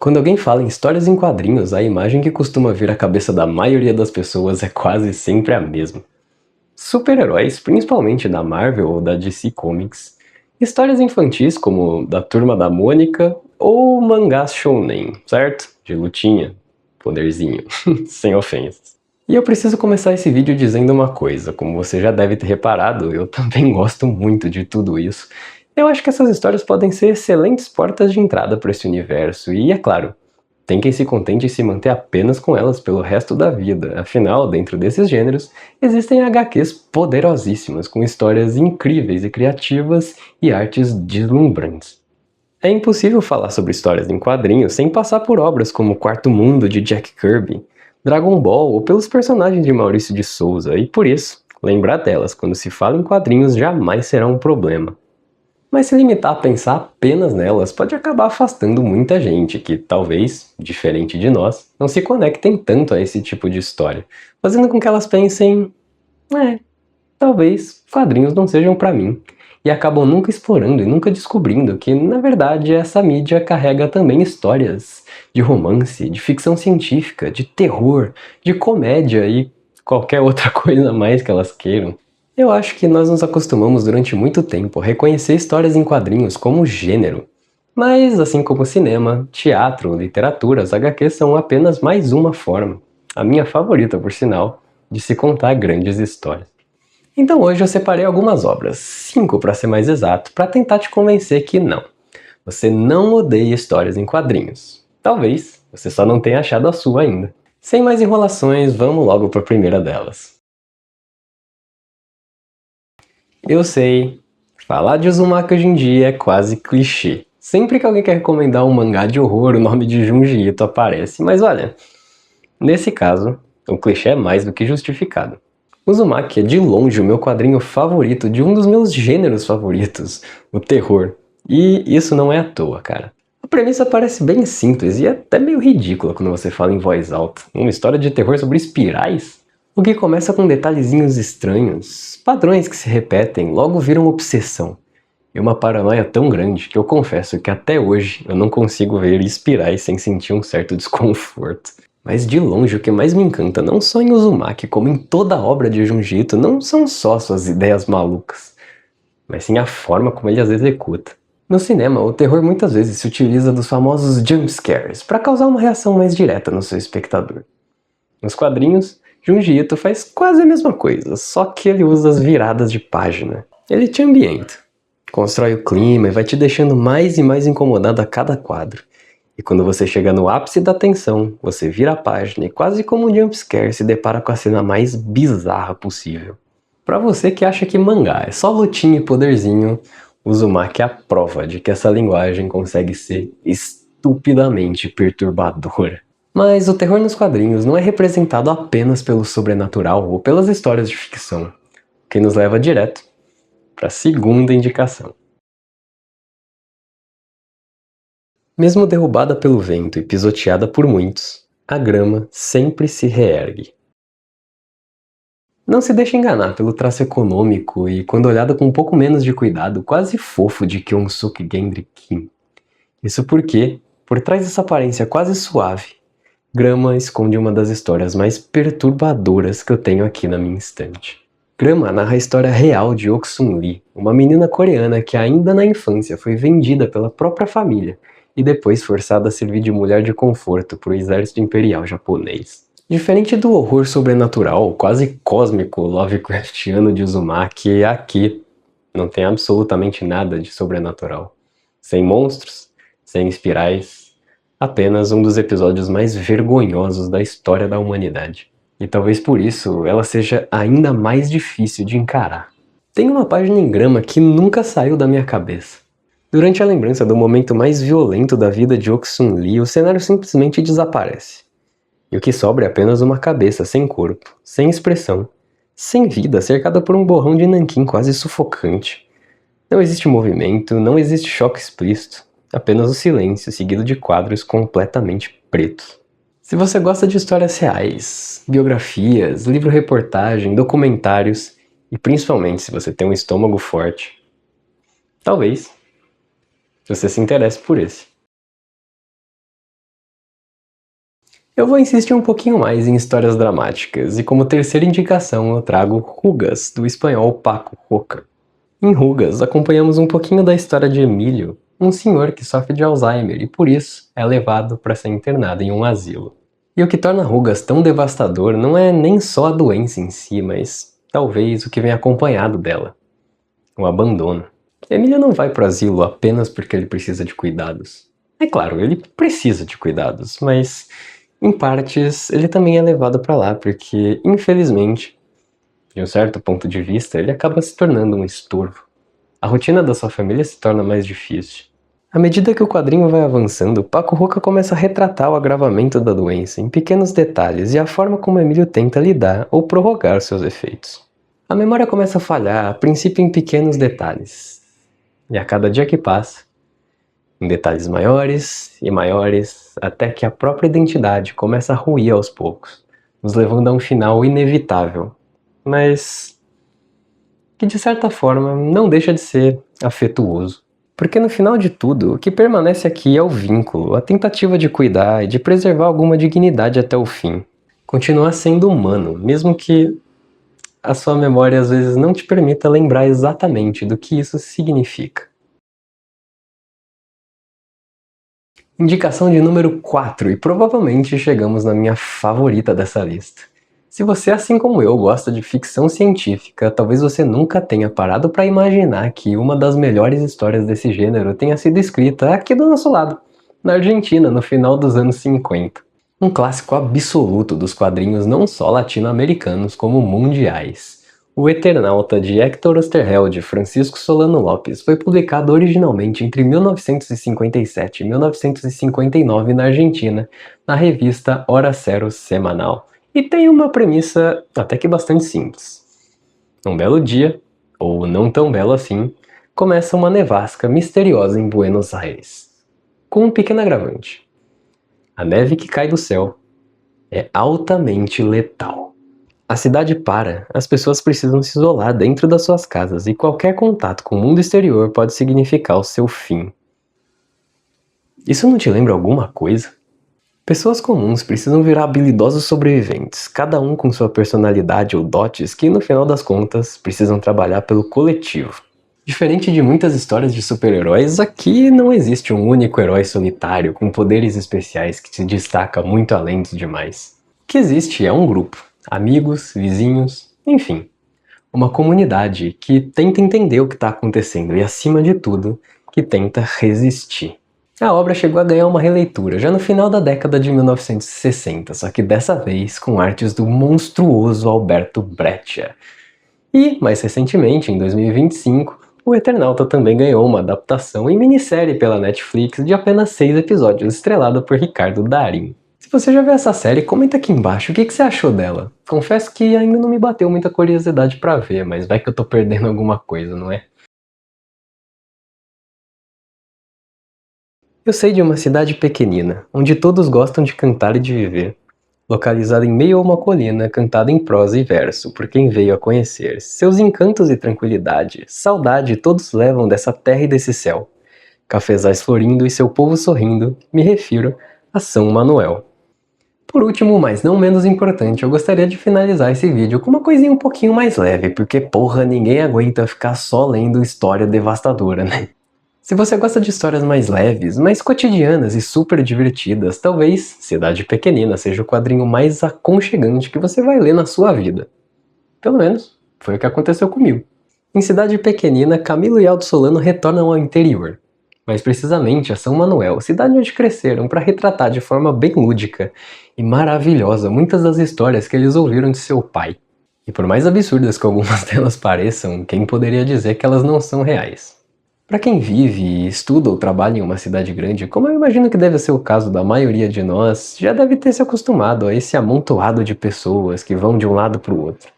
Quando alguém fala em histórias em quadrinhos, a imagem que costuma vir à cabeça da maioria das pessoas é quase sempre a mesma. Super-heróis, principalmente da Marvel ou da DC Comics, histórias infantis como da Turma da Mônica ou mangás shounen, certo? De lutinha, poderzinho, sem ofensas. E eu preciso começar esse vídeo dizendo uma coisa, como você já deve ter reparado, eu também gosto muito de tudo isso. Eu acho que essas histórias podem ser excelentes portas de entrada para esse universo, e é claro, tem quem se contente em se manter apenas com elas pelo resto da vida, afinal, dentro desses gêneros, existem HQs poderosíssimas, com histórias incríveis e criativas e artes deslumbrantes. É impossível falar sobre histórias em quadrinhos sem passar por obras como Quarto Mundo de Jack Kirby, Dragon Ball ou pelos personagens de Maurício de Souza, e por isso, lembrar delas quando se fala em quadrinhos jamais será um problema. Mas se limitar a pensar apenas nelas pode acabar afastando muita gente que, talvez, diferente de nós, não se conectem tanto a esse tipo de história, fazendo com que elas pensem, talvez quadrinhos não sejam pra mim, e acabam nunca explorando e nunca descobrindo que, na verdade, essa mídia carrega também histórias de romance, de ficção científica, de terror, de comédia e qualquer outra coisa mais que elas queiram. Eu acho que nós nos acostumamos durante muito tempo a reconhecer histórias em quadrinhos como gênero. Mas, assim como cinema, teatro, literatura, as HQs são apenas mais uma forma, a minha favorita por sinal, de se contar grandes histórias. Então hoje eu separei algumas obras, 5 para ser mais exato, para tentar te convencer que não. Você não odeia histórias em quadrinhos. Talvez você só não tenha achado a sua ainda. Sem mais enrolações, vamos logo para a primeira delas. Eu sei, falar de Uzumaki hoje em dia é quase clichê. Sempre que alguém quer recomendar um mangá de horror, o nome de Junji Ito aparece, mas olha, nesse caso, o clichê é mais do que justificado. Uzumaki é de longe o meu quadrinho favorito de um dos meus gêneros favoritos, o terror. E isso não é à toa, cara. A premissa parece bem simples e até meio ridícula quando você fala em voz alta. Uma história de terror sobre espirais? O que começa com detalhezinhos estranhos, padrões que se repetem, logo viram obsessão. E uma paranoia tão grande que eu confesso que até hoje eu não consigo ver espirais sem sentir um certo desconforto. Mas de longe o que mais me encanta, não só em Uzumaki, como em toda a obra de Junji Ito, não são só suas ideias malucas, mas sim a forma como ele as executa. No cinema, o terror muitas vezes se utiliza dos famosos jump scares para causar uma reação mais direta no seu espectador. Nos quadrinhos, Junji Ito faz quase a mesma coisa, só que ele usa as viradas de página. Ele te ambienta, constrói o clima e vai te deixando mais e mais incomodado a cada quadro. E quando você chega no ápice da tensão, você vira a página e quase como um jumpscare se depara com a cena mais bizarra possível. Pra você que acha que mangá é só lutinha e poderzinho, Uzumaki é a prova de que essa linguagem consegue ser estupidamente perturbadora. Mas o terror nos quadrinhos não é representado apenas pelo sobrenatural ou pelas histórias de ficção, o que nos leva direto para a segunda indicação. Mesmo derrubada pelo vento e pisoteada por muitos, a grama sempre se reergue. Não se deixe enganar pelo traço econômico e, quando olhado com um pouco menos de cuidado, quase fofo de Kyonsuke Gendry Kim. Isso porque, por trás dessa aparência quase suave, Grama esconde uma das histórias mais perturbadoras que eu tenho aqui na minha estante. Grama narra a história real de Oksun Lee, uma menina coreana que ainda na infância foi vendida pela própria família e depois forçada a servir de mulher de conforto para o exército imperial japonês. Diferente do horror sobrenatural, quase cósmico Lovecraftiano de Uzumaki, aqui não tem absolutamente nada de sobrenatural. Sem monstros, sem espirais, apenas um dos episódios mais vergonhosos da história da humanidade. E talvez por isso ela seja ainda mais difícil de encarar. Tem uma página em grama que nunca saiu da minha cabeça. Durante a lembrança do momento mais violento da vida de Oksun Lee, o cenário simplesmente desaparece. E o que sobra é apenas uma cabeça sem corpo, sem expressão, sem vida, cercada por um borrão de nanquim quase sufocante. Não existe movimento, não existe choque explícito, apenas o silêncio seguido de quadros completamente pretos. Se você gosta de histórias reais, biografias, livro-reportagem, documentários, e principalmente se você tem um estômago forte, talvez você se interesse por esse. Eu vou insistir um pouquinho mais em histórias dramáticas, e como terceira indicação eu trago Rugas, do espanhol Paco Roca. Em Rugas, acompanhamos um pouquinho da história de Emílio, um senhor que sofre de Alzheimer e por isso é levado para ser internado em um asilo. E o que torna Rugas tão devastador não é nem só a doença em si, mas talvez o que vem acompanhado dela: o abandono. Emílio não vai para o asilo apenas porque ele precisa de cuidados. É claro, ele precisa de cuidados, mas em partes ele também é levado para lá porque, infelizmente, de um certo ponto de vista, ele acaba se tornando um estorvo. A rotina da sua família se torna mais difícil. À medida que o quadrinho vai avançando, Paco Roca começa a retratar o agravamento da doença em pequenos detalhes e a forma como Emílio tenta lidar ou prorrogar seus efeitos. A memória começa a falhar, a princípio em pequenos detalhes. E a cada dia que passa, em detalhes maiores e maiores, até que a própria identidade começa a ruir aos poucos, nos levando a um final inevitável, mas que de certa forma não deixa de ser afetuoso. Porque no final de tudo, o que permanece aqui é o vínculo, a tentativa de cuidar e de preservar alguma dignidade até o fim. Continuar sendo humano, mesmo que a sua memória às vezes não te permita lembrar exatamente do que isso significa. Indicação de número 4, e provavelmente chegamos na minha favorita dessa lista. Se você, assim como eu, gosta de ficção científica, talvez você nunca tenha parado para imaginar que uma das melhores histórias desse gênero tenha sido escrita aqui do nosso lado, na Argentina, no final dos anos 50. Um clássico absoluto dos quadrinhos não só latino-americanos como mundiais. O Eternauta, de Héctor Oesterheld e Francisco Solano Lopes, foi publicado originalmente entre 1957 e 1959 na Argentina, na revista Hora Cero Semanal, e tem uma premissa até que bastante simples. Um belo dia, ou não tão belo assim, começa uma nevasca misteriosa em Buenos Aires, com um pequeno agravante: a neve que cai do céu é altamente letal. A cidade para, as pessoas precisam se isolar dentro das suas casas e qualquer contato com o mundo exterior pode significar o seu fim. Isso não te lembra alguma coisa? Pessoas comuns precisam virar habilidosos sobreviventes, cada um com sua personalidade ou dotes que, no final das contas, precisam trabalhar pelo coletivo. Diferente de muitas histórias de super-heróis, aqui não existe um único herói solitário com poderes especiais que se destaca muito além dos demais. O que existe é um grupo, amigos, vizinhos, enfim, uma comunidade que tenta entender o que está acontecendo e, acima de tudo, que tenta resistir. A obra chegou a ganhar uma releitura já no final da década de 1960, só que dessa vez com artes do monstruoso Alberto Breccia. E, mais recentemente, em 2025, o Eternauta também ganhou uma adaptação em minissérie pela Netflix de apenas 6 episódios, estrelada por Ricardo Darín. Se você já viu essa série, comenta aqui embaixo o que você achou dela. Confesso que ainda não me bateu muita curiosidade pra ver, mas vai que eu tô perdendo alguma coisa, não é? Eu sei de uma cidade pequenina, onde todos gostam de cantar e de viver. Localizada em meio a uma colina, cantada em prosa e verso, por quem veio a conhecer. Seus encantos e tranquilidade, saudade todos levam dessa terra e desse céu. Cafezais florindo e seu povo sorrindo, me refiro a São Manuel. Por último, mas não menos importante, eu gostaria de finalizar esse vídeo com uma coisinha um pouquinho mais leve, porque porra, ninguém aguenta ficar só lendo história devastadora, né? Se você gosta de histórias mais leves, mais cotidianas e super divertidas, talvez Cidade Pequenina seja o quadrinho mais aconchegante que você vai ler na sua vida. Pelo menos, foi o que aconteceu comigo. Em Cidade Pequenina, Camilo e Aldo Solano retornam ao interior, mais precisamente a São Manuel, cidade onde cresceram, para retratar de forma bem lúdica e maravilhosa muitas das histórias que eles ouviram de seu pai. E por mais absurdas que algumas delas pareçam, quem poderia dizer que elas não são reais? Para quem vive, estuda ou trabalha em uma cidade grande, como eu imagino que deve ser o caso da maioria de nós, já deve ter se acostumado a esse amontoado de pessoas que vão de um lado para o outro.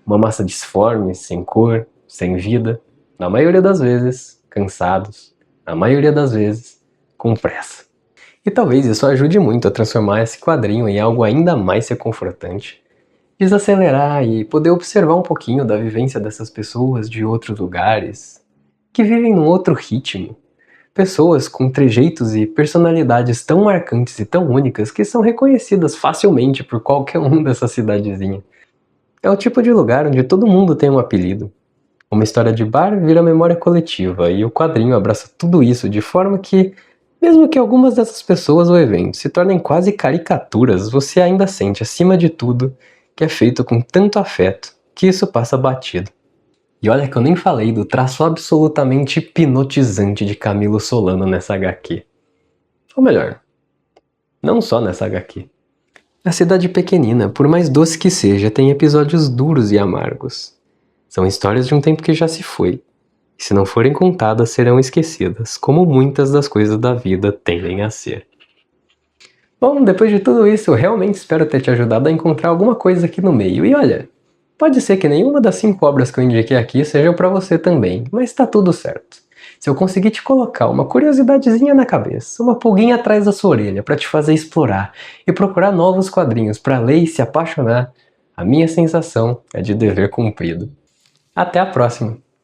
Uma massa disforme, sem cor, sem vida, na maioria das vezes, cansados, na maioria das vezes, com pressa. E talvez isso ajude muito a transformar esse quadrinho em algo ainda mais reconfortante. Desacelerar e poder observar um pouquinho da vivência dessas pessoas de outros lugares, que vivem num outro ritmo, Pessoas com trejeitos e personalidades tão marcantes e tão únicas que são reconhecidas facilmente por qualquer um dessa cidadezinha. É o tipo de lugar onde todo mundo tem um apelido. Uma história de bar vira memória coletiva e o quadrinho abraça tudo isso de forma que, mesmo que algumas dessas pessoas ou eventos se tornem quase caricaturas, você ainda sente, acima de tudo, que é feito com tanto afeto que isso passa batido. E olha que eu nem falei do traço absolutamente hipnotizante de Camilo Solano nessa HQ. Ou melhor, não só nessa HQ. A cidade pequenina, por mais doce que seja, tem episódios duros e amargos. São histórias de um tempo que já se foi, e se não forem contadas serão esquecidas, como muitas das coisas da vida tendem a ser. Bom, depois de tudo isso, eu realmente espero ter te ajudado a encontrar alguma coisa aqui no meio. E olha, pode ser que nenhuma das 5 obras que eu indiquei aqui sejam para você também, mas tá tudo certo. Se eu conseguir te colocar uma curiosidadezinha na cabeça, uma pulguinha atrás da sua orelha para te fazer explorar e procurar novos quadrinhos para ler e se apaixonar, a minha sensação é de dever cumprido. Até a próxima!